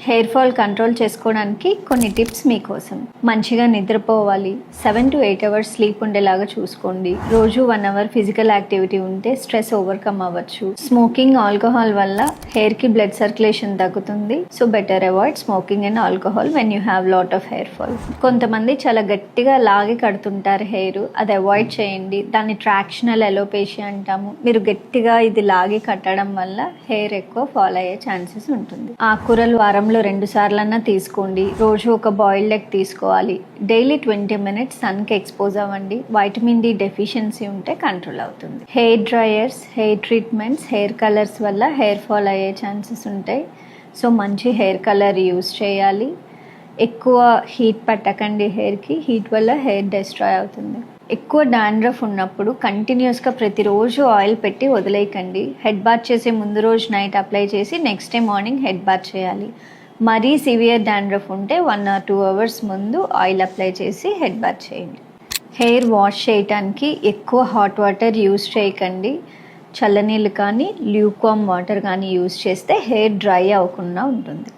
Hair fall control చేసుకోవడానికి కొన్ని tips మీకోసం. మంచిగా నిద్రపోవాలి, 7 to 8 అవర్స్ స్లీప్ ఉండేలాగా చూసుకోండి. రోజు 1 అవర్ ఫిజికల్ యాక్టివిటీ ఉంటే స్ట్రెస్ ఓవర్కమ్ అవ్వచ్చు. స్మోకింగ్, ఆల్కహాల్ వల్ల హెయిర్ కి బ్లడ్ సర్క్యులేషన్ తగ్గుతుంది. So better avoid smoking and alcohol when you have lot of hair fall. కొంతమంది చాలా గట్టిగా లాగి కడుతుంటారు హెయిర్, అది అవాయిడ్ చేయండి. దాన్ని ట్రాక్షనల్ ఎలోపేషియా అంటాము. మీరు గట్టిగా ఇది లాగి కట్టడం వల్ల హెయిర్ ఎక్కువ ఫాల్ అయ్యే ఛాన్సెస్ ఉంటుంది. ఆకుకూరలు వారంలో 2 సార్లన్నా తీసుకోండి. రోజు ఒక బాయిల్డ్ ఎగ్ తీసుకోవాలి. డైలీ 20 minutes సన్కి ఎక్స్పోజ్ అవ్వండి. వైటమిన్ డి డెఫిషియన్సీ ఉంటే కంట్రోల్ అవుతుంది. Hair dryers, hair treatments, hair colours వల్ల హెయిర్ ఫాల్ అయ్యే ఛాన్సెస్ ఉంటాయి. సో మంచి హెయిర్ కలర్ యూస్ చేయాలి. ఎక్కువ హీట్ పట్టకండి హెయిర్కి, హీట్ వల్ల హెయిర్ డిస్ట్రాయ్ అవుతుంది. ఎక్కువ డాండ్రఫ్ ఉన్నప్పుడు కంటిన్యూస్గా ప్రతిరోజు ఆయిల్ పెట్టి వదిలేయకండి. హెడ్ బాత్ చేసే ముందు రోజు నైట్ అప్లై చేసి next day morning head bath చేయాలి. మరీ సివియర్ డాండ్రఫ్ ఉంటే 1 or 2 hours ముందు ఆయిల్ అప్లై చేసి హెడ్ బాత్ చేయండి. హెయిర్ వాష్ చేయడానికి ఎక్కువ హాట్ వాటర్ యూస్ చేయకండి. చల్లనీళ్ళు కానీ ల్యూక్వామ్ వాటర్ కానీ యూస్ చేస్తే హెయిర్ డ్రై అవ్వకుండా ఉంటుంది.